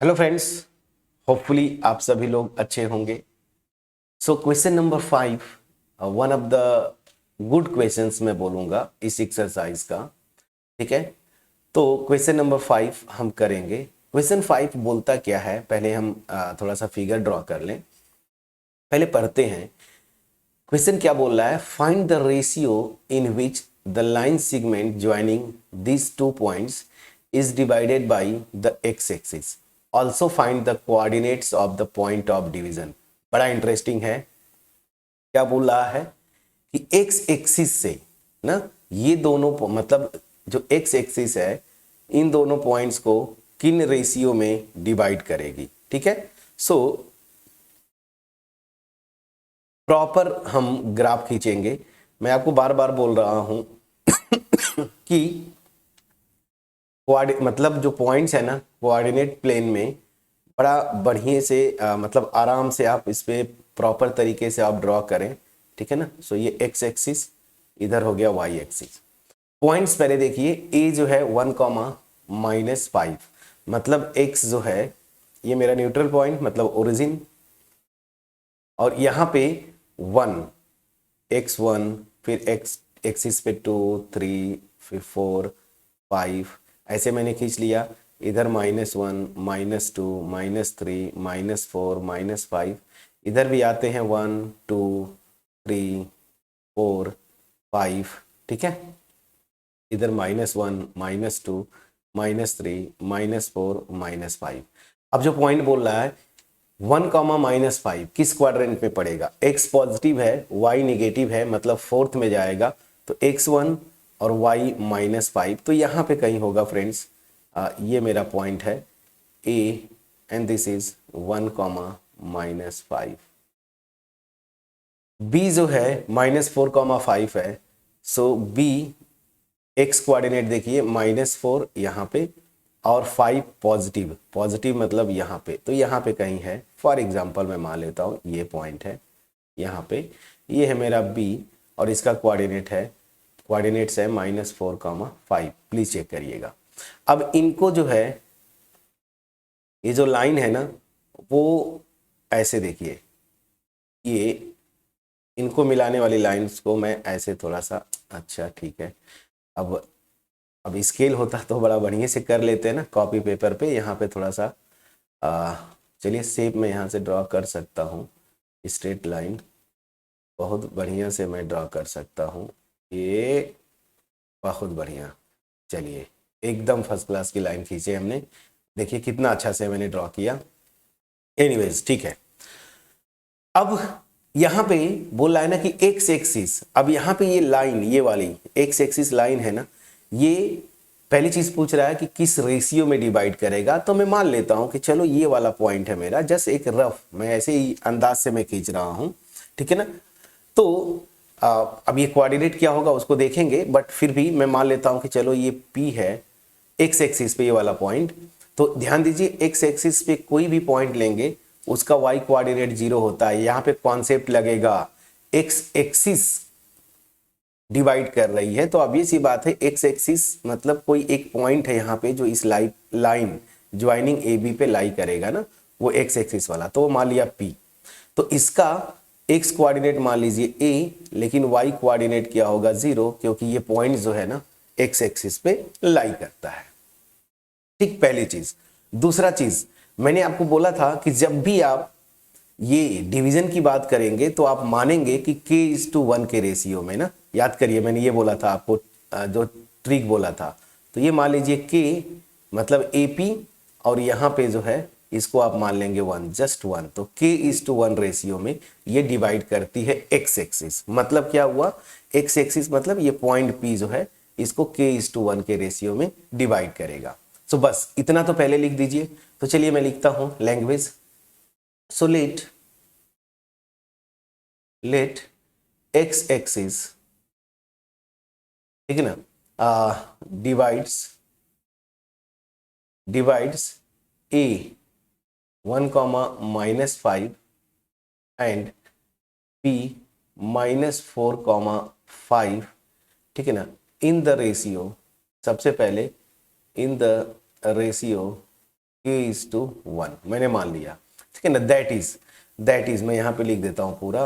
Hello friends, hopefully आप सभी लोग अच्छे होंगे। So question number 5 one of the good questions मैं बोलूँगा इस एक्सरसाइज का। ठीक है, तो क्वेश्चन नंबर 5 हम करेंगे। क्वेश्चन 5 बोलता क्या है, पहले हम थोड़ा सा फिगर ड्रॉ कर लें, पहले पढ़ते हैं। क्वेश्चन क्या बोल रहा है, find the ratio in which the line segment joining this two points is divided by the x axis, also find the coordinates of the point of division. बड़ा इंटरेस्टिंग है। क्या बोल रहा है कि एक्स एक्सिस से ना, ये दोनों मतलब जो एक्स एक्सिस है इन दोनों पॉइंट्स को किन रेशियो में डिवाइड करेगी। ठीक है, सो प्रॉपर हम ग्राफ खींचेंगे। मैं आपको बार बार बोल रहा हूं कि मतलब जो पॉइंट्स है ना, कोऑर्डिनेट प्लेन में बड़ा बढ़िया से मतलब आराम से आप इस पे प्रॉपर तरीके से आप ड्रॉ करें। ठीक है ना, सो ये एक्स एक्सिस, इधर हो गया वाई एक्सिस। पॉइंट्स पहले देखिए, ए जो है 1, -5, मतलब एक्स जो है ये मेरा न्यूट्रल पॉइंट मतलब ओरिजिन, और यहाँ पे 1, x1, फिर एक्स एक्सिस पे 2, 3, फिर 4, 5, ऐसे मैंने खींच लिया। इधर -1, -2, -3, -4, -5, इधर भी आते हैं 1, 2, 3, 4, 5। ठीक है, इधर -1, -2, -3, -4, -5। अब जो पॉइंट बोल रहा है 1, -5 किस क्वाड्रेंट में पड़ेगा, x पॉजिटिव है y निगेटिव है, मतलब फोर्थ में जाएगा, तो x1 और y -5, तो यहाँ पे कहीं होगा फ्रेंड्स। ये मेरा पॉइंट है a and this is 1, -5। b जो है -4, 5 है, सो b x कोऑर्डिनेट देखिए -4 यहाँ पे और 5 पॉजिटिव, पॉजिटिव मतलब यहाँ पे, तो यहाँ पे कहीं है। फॉर एग्जांपल मैं मान लेता हूँ ये पॉइंट है यहाँ पे, ये है मेरा b और इसका कोऑर्डिनेट है, कोऑर्डिनेट्स है -4, 5। प्लीज चेक करिएगा। अब इनको जो है, ये जो लाइन है ना, वो ऐसे देखिए, ये इनको मिलाने वाली लाइंस को मैं ऐसे थोड़ा सा, अच्छा ठीक है, अब स्केल होता तो बड़ा बढ़िया से कर लेते हैं ना कॉपी पेपर पे। यहाँ पे थोड़ा सा चलिए शेप में यहाँ से ड्रॉ कर सकता हूँ, स्ट्रेट लाइन बहुत बढ़िया से मैं ड्रॉ कर सकता हूँ। ये बहुत बढ़िया, चलिए एकदम फर्स्ट क्लास की लाइन खींचे हमने, देखिए कितना अच्छा से मैंने ड्रॉ किया। एनीवेज ठीक है, अब यहाँ पे बोल रहा है ना कि एक्स एक्सिस, अब यहाँ पे ये लाइन, ये वाली एक्स एक्सिस लाइन है ना, ये पहली चीज पूछ रहा है कि किस रेशियो में डिवाइड करेगा। तो मैं मान लेता हूं कि चलो ये वाला पॉइंट है मेरा, जस्ट एक रफ मैं ऐसे ही अंदाज से मैं खींच रहा हूं। ठीक है ना, तो अब ये कोऑर्डिनेट क्या होगा उसको देखेंगे, बट फिर भी मैं मान लेता हूं कि चलो ये P है एक्स एक्सिस पे, ये वाला पॉइंट। तो ध्यान दीजिए, एक्स एक्सिस पे कोई भी पॉइंट लेंगे उसका वाई कोऑर्डिनेट 0 होता है। यहाँ पे कॉन्सेप्ट लगेगा एक्स एक्सिस डिवाइड कर रही है, तो obvious सी बात है एक्स एक्सिस मतलब कोई एक पॉइंट है यहाँ पे जो इस लाइन ज्वाइनिंग ए बी पे लाई करेगा ना, वो एक्स एक्सिस वाला, तो मान लिया P। तो इसका एक्स कोऑर्डिनेट मान लीजिए a, लेकिन वाई कोऑर्डिनेट क्या होगा 0, क्योंकि ये पॉइंट जो है ना एक्स एक्सिस पे लाई करता है। ठीक, पहली चीज। दूसरा चीज, मैंने आपको बोला था कि जब भी आप ये डिवीजन की बात करेंगे तो आप मानेंगे कि k:1 के रेशियो में ना, याद करिए मैंने ये बोला था आपको, जो ट्रिक बोला था। तो ये मान लीजिए k मतलब AP, और यहाँ पे जो है इसको आप मान लेंगे 1, जस्ट 1, तो k:1 रेशियो में ये डिवाइड करती है एक्स एक्सिस। मतलब क्या हुआ, एक्स एक्सिस मतलब ये पॉइंट P जो है इसको k:1 के रेशियो में डिवाइड करेगा। सो बस इतना तो पहले लिख दीजिए। तो चलिए मैं लिखता हूं language. So let x axis, ठीक है ना, डिवाइड्स ए 1, -5 एंड p -4, 5। ठीक है ना, इन द रेशियो, सबसे पहले इन द रेशियो k:1 मैंने मान लिया, ठीक है ना। दैट इज मैं यहां पे लिख देता हूं पूरा,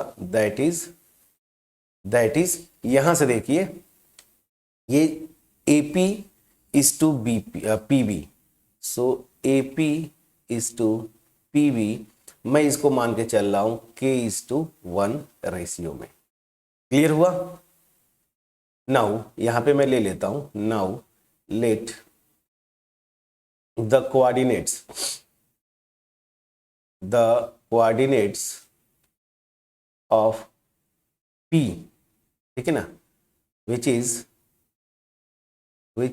दैट इज यहां से देखिए ये AP is to PB, so AP is to PB मैं इसको मान के चल रहा हूं k:1 रेशियो में। क्लियर हुआ? नाउ यहां पे मैं ले लेता हूं, now let the coordinates of P, ठीक है ना, which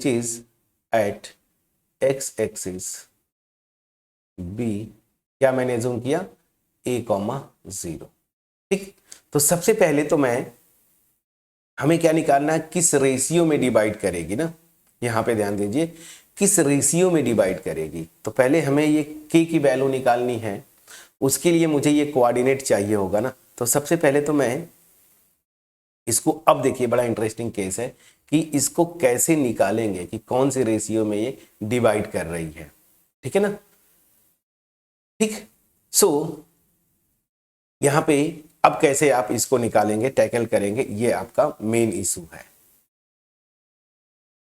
is at x axis B, क्या मैंने जूम किया, a,0, ठीक। तो सबसे पहले तो हमें क्या निकालना है, किस रेशियो में डिवाइड करेगी ना, यहां पे ध्यान दीजिए, किस रेशियो में डिवाइड करेगी। तो पहले हमें ये k की वैल्यू निकालनी है, उसके लिए मुझे ये कोऑर्डिनेट चाहिए होगा ना। तो सबसे पहले तो मैं इसको, अब देखिए बड़ा इंटरेस्टिंग केस है कि इसको कैसे निकालेंगे कि कौन से रेशियो में ये डिवाइड कर रही है, ठीक है ना। ठीक, सो यहां पे अब कैसे आप इसको निकालेंगे, टैकल करेंगे, ये आपका मेन इशू है,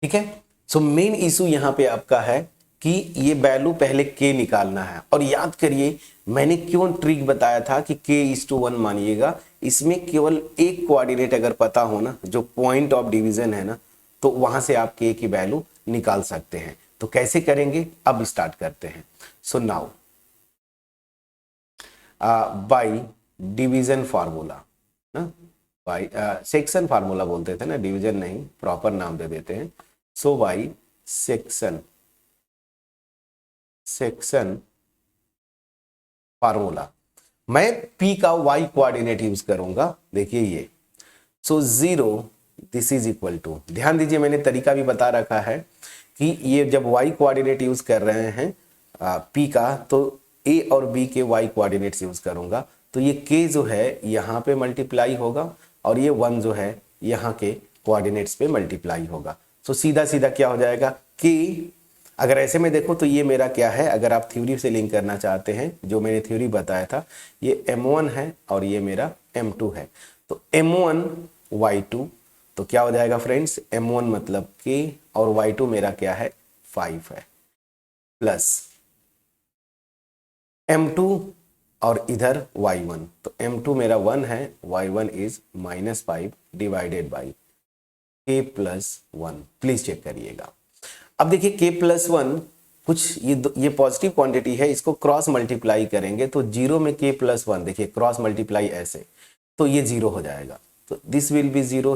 ठीक है। सो मेन इशू यहां पे आपका है कि ये वैल्यू पहले k निकालना है। और याद करिए मैंने क्यों ट्रिक बताया था कि k:1 मानिएगा, इसमें केवल एक कोऑर्डिनेट अगर पता हो ना, जो पॉइंट ऑफ डिवीजन है ना, तो वहां से आप k की वैल्यू निकाल सकते हैं। तो कैसे करेंगे, अब स्टार्ट करते हैं। So now by division formula ना, बाई सेक्शन फार्मूला बोलते थे ना, डिवीजन नहीं, प्रॉपर नाम दे देते हैं। सो बाई सेक्शन फार्मूला मैं P का y कोऑर्डिनेट यूज करूंगा, देखिए ये, सो 0 दिस इज इक्वल टू, ध्यान दीजिए मैंने तरीका भी बता रखा है कि ये जब y कोऑर्डिनेट यूज कर रहे हैं P का, तो A और B के y कोऑर्डिनेट्स यूज करूंगा। तो ये k जो है यहाँ पे मल्टीप्लाई होगा और ये 1 जो है यहाँ के कोऑर्डिनेट्स पे मल्टीप्लाई होगा। सो सीधा सीधा क्या हो जाएगा k, अगर ऐसे में देखो तो ये मेरा क्या है, अगर आप थ्योरी से लिंक करना चाहते हैं, जो मैंने थ्योरी बताया था, ये M1 है और ये मेरा M2 है। तो M1 Y2, तो क्या हो जाएगा फ्रेंड्स, M1 मतलब k और Y2 मेरा क्या है 5 है, प्लस M2 और इधर Y1, तो M2 मेरा 1 है, Y1 is -5 divided by k+1, please check करिएगा। अब देखिए k+1 कुछ ये पॉजिटिव क्वांटिटी है, इसको क्रॉस मल्टीप्लाई करेंगे तो 0 में k+1, देखिए क्रॉस मल्टीप्लाई ऐसे, तो ये 0 हो जाएगा। तो दिस विल बी 0,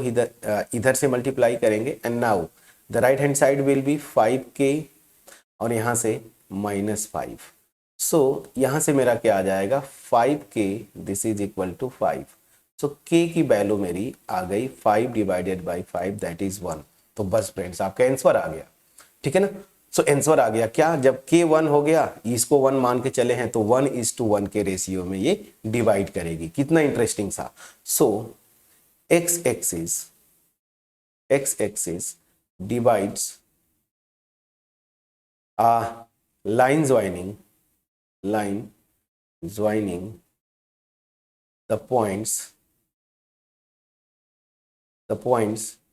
इधर से मल्टीप्लाई करेंगे and now the right hand side will be 5k और यहाँ से -5। सो यहाँ से मेरा क्या आ जाएगा 5k, this is equal to 5। So k की वैल्यू मेरी आ गई 5 डिवाइडेड बाई 5, दैट इज 1। तो बस फ्रेंड्स आपका आंसर आ गया, ठीक है ना। सो आंसर आ गया क्या, जब k 1 हो गया, इसको 1 मान के चले हैं, तो 1:1 के रेशियो में ये डिवाइड करेगी। कितना इंटरेस्टिंग सा। सो x axis divides line joining the points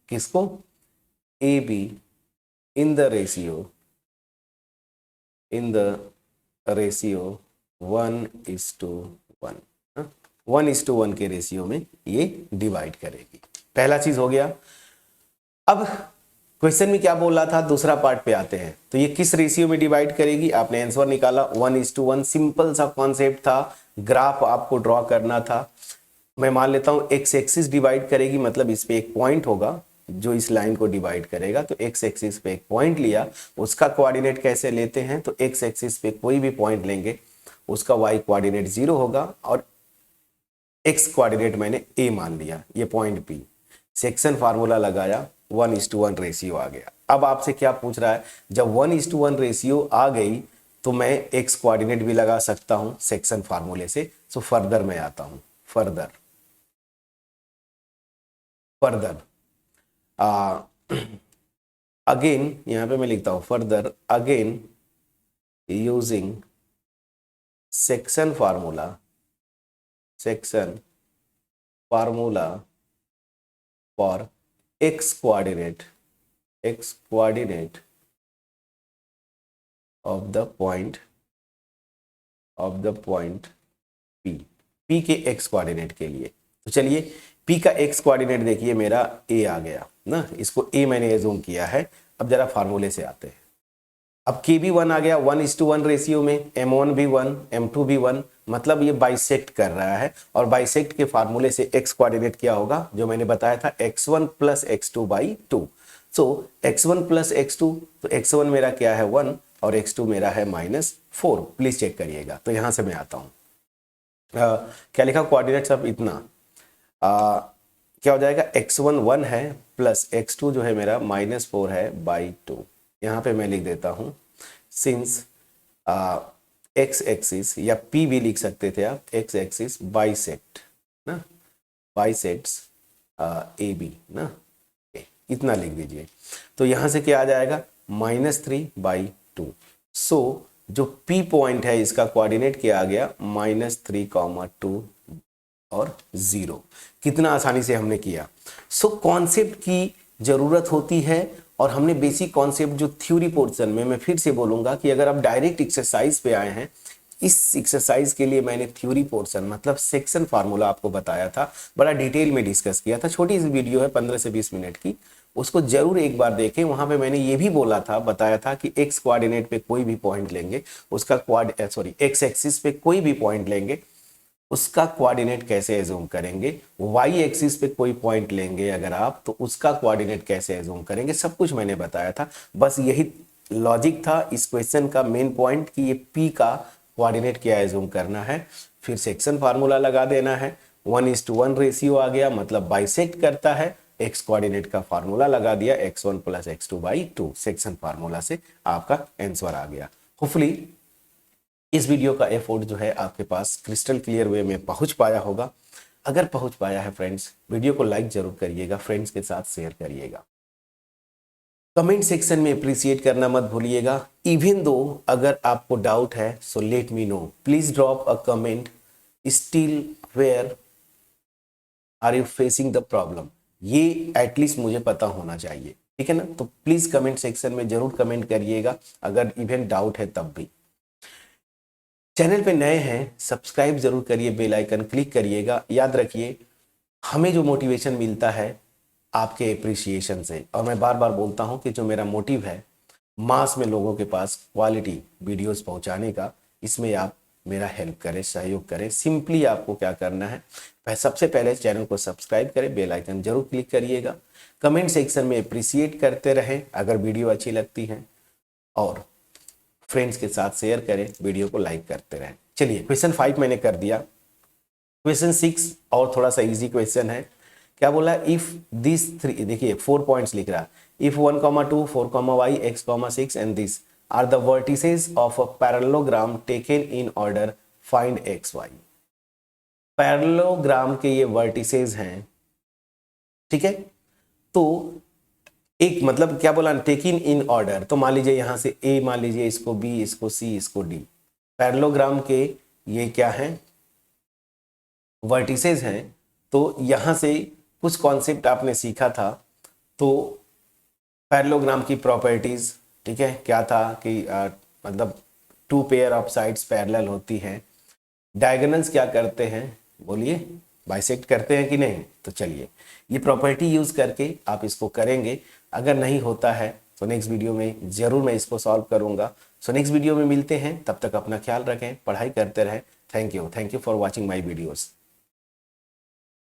किसको, AB in the ratio 1:1, 1:1 के रेशियो में ये डिवाइड करेगी। पहला चीज हो गया। अब क्वेश्चन में क्या बोल रहा था, दूसरा पार्ट पे आते हैं। तो ये किस रेशियो में डिवाइड करेगी, आपने आंसर निकाला 1:1, सिंपल सा कॉन्सेप्ट था, ग्राफ आपको ड्रॉ करना था। मैं मान लेता हूं एक्स एक्सिस डिवाइड करेगी, मतलब इस पे एक पॉइंट होगा जो इस लाइन को डिवाइड करेगा। तो एक्स एक्सिस पे एक पॉइंट लिया, उसका कोऑर्डिनेट कैसे लेते हैं, तो एक्स एक्सिस पे कोई भी पॉइंट लेंगे, उसका वाई कोऑर्डिनेट 0 होगा और एक्स कोऑर्डिनेट मैंने ए मान लिया, ये पॉइंट पी। सेक्शन फार्मूला लगाया, 1:1 रेशियो आ गया। अब आपसे क्या पूछ रहा है, जब 1:1 रेशियो आ गई तो मैं एक्स कोऑर्डिनेट भी लगा सकता हूं सेक्शन फार्मूले से। सो फर्दर मैं आता हूं, फर्दर अगेन, यहां पे मैं लिखता हूं further again using section formula for x coordinate of the point P के x कोऑर्डिनेट के लिए। तो चलिए P का x कोऑर्डिनेट देखिए मेरा a आ गया ना, इसको a मैंने एज्यूम किया है। अब जरा फार्मूले से आते हैं। अब k भी 1 आ गया, 1:1 रेशियो में, m1 भी 1, m2 भी 1, मतलब ये बाइसेक्ट कर रहा है। और बाइसेक्ट के फार्मूले से x कोऑर्डिनेट क्या होगा, जो मैंने बताया था x1 + x2/2। सो x1 + x2, तो x1 मेरा क्या है 1 और x2 मेरा है -4। प्लीज चेक करिएगा। तो यहां से मैं आता हूं, क्या लिखा कोऑर्डिनेट्स अब इतना, क्या हो जाएगा, x1 1 है प्लस x2 जो है मेरा -4 है /2। यहाँ पे मैं लिख देता हूँ, सिंस x एक्सिस या p भी लिख सकते थे आप, x एक्सिस बाइसेक्ट ना, बाइसेक्ट्स AB ना, इतना लिख दीजिए। तो यहाँ से क्या आ जाएगा -3/2। सो जो P पॉइंट है इसका कोऑर्डिनेट क्या आ गया -3,2 और 0। कितना आसानी से हमने किया। सो कॉन्सेप्ट की जरूरत होती है, और हमने बेसिक कॉन्सेप्ट जो थ्योरी पोर्शन में, मैं फिर से बोलूंगा कि अगर आप डायरेक्ट एक्सरसाइज पे आए हैं, इस एक्सरसाइज के लिए मैंने थ्योरी पोर्शन मतलब सेक्शन फार्मूला आपको बताया था, बड़ा डिटेल में डिस्कस किया था। छोटी सी वीडियो है 15 से 20 मिनट की, उसको जरूर एक बार देखें। वहां पे मैंने ये भी बोला था, बताया था कि एक्स कोऑर्डिनेट पे कोई भी पॉइंट लेंगे, उसका एक्स एक्सिस पे कोई भी पॉइंट लेंगे, उसका कोऑर्डिनेट कैसे एज्यूम करेंगे, वाई एक्सिस पे कोई पॉइंट लेंगे अगर आप, तो उसका कोऑर्डिनेट कैसे एज्यूम करेंगे, सब कुछ मैंने बताया था। बस यही लॉजिक था इस क्वेश्चन का मेन पॉइंट कि ये पी का कोऑर्डिनेट क्या एज्यूम करना है, फिर सेक्शन फार्मूला लगा देना है। 1:1 रेशियो आ गया, मतलब बाइसेक्ट करता है। एक्स कोऑर्डिनेट का फार्मूला लगा दिया, x1 + x2/2, सेक्शन फार्मूला से आपका आंसर आ गया। होपफुली इस वीडियो का एफर्ट जो है आपके पास क्रिस्टल क्लियर वे में पहुंच पाया होगा। अगर पहुंच पाया है फ्रेंड्स, वीडियो को लाइक जरूर करिएगा, फ्रेंड्स के साथ शेयर करिएगा, कमेंट सेक्शन में अप्रिशिएट करना मत भूलिएगा। इवन दो अगर आपको डाउट है, so let me know, please drop a comment, still where are you facing the problem, ये एटलीस्ट मुझे पता होना चाहिए, ठीक है ना। तो प्लीज कमेंट सेक्शन में जरूर कमेंट करिएगा अगर इवन डाउट है तब भी। चैनल पे नए हैं, सब्सक्राइब जरूर करिए, बेल आइकन क्लिक करिएगा। याद रखिए, हमें जो मोटिवेशन मिलता है आपके एप्रिसिएशन से, और मैं बार बार बोलता हूं कि जो मेरा मोटिव है मास में लोगों के पास क्वालिटी वीडियोस पहुंचाने का, इसमें आप मेरा हेल्प करें, सहयोग करें। सिंपली आपको क्या करना है, सबसे पहले चैनल को सब्सक्राइब करें, बेल आइकन जरूर क्लिक करिएगा, कमेंट सेक्शन में अप्रिशिएट करते रहें अगर वीडियो अच्छी लगती है, और फ्रेंड्स के साथ शेयर करें, वीडियो को लाइक करते रहें। चलिए क्वेश्चन 5 मैंने कर दिया। क्वेश्चन 6 और थोड़ा सा इजी क्वेश्चन है। क्या बोला, इफ दिस 3, देखिए 4 पॉइंट्स लिख रहा, if 1,2, 4,y, x,6 and this are the vertices of a parallelogram taken in order, find x y. Parallelogram के ये वर्टिसेस हैं, ठीक है। तो एक मतलब क्या बोला, टेकिन इन ऑर्डर, तो मान लीजिए यहां से ए, मान लीजिए इसको बी, इसको सी, इसको डी। पैरेललोग्राम के ये क्या है, वर्टिसेस हैं। तो यहां से कुछ कॉन्सेप्ट आपने सीखा था। तो पैरेललोग्राम की प्रॉपर्टीज, ठीक है, क्या था कि मतलब 2 पेयर ऑफ साइड्स पैरेलल होती हैं। डायगोनल्स क्या करते हैं, बोलिए, बाइसेक्ट करते हैं कि नहीं। तो चलिए ये प्रॉपर्टी यूज करके आप इसको करेंगे। अगर नहीं होता है तो नेक्स्ट वीडियो में जरूर मैं इसको सॉल्व करूंगा। सो नेक्स्ट वीडियो में मिलते हैं, तब तक अपना ख्याल रखें, पढ़ाई करते रहें। Thank you for watching my videos.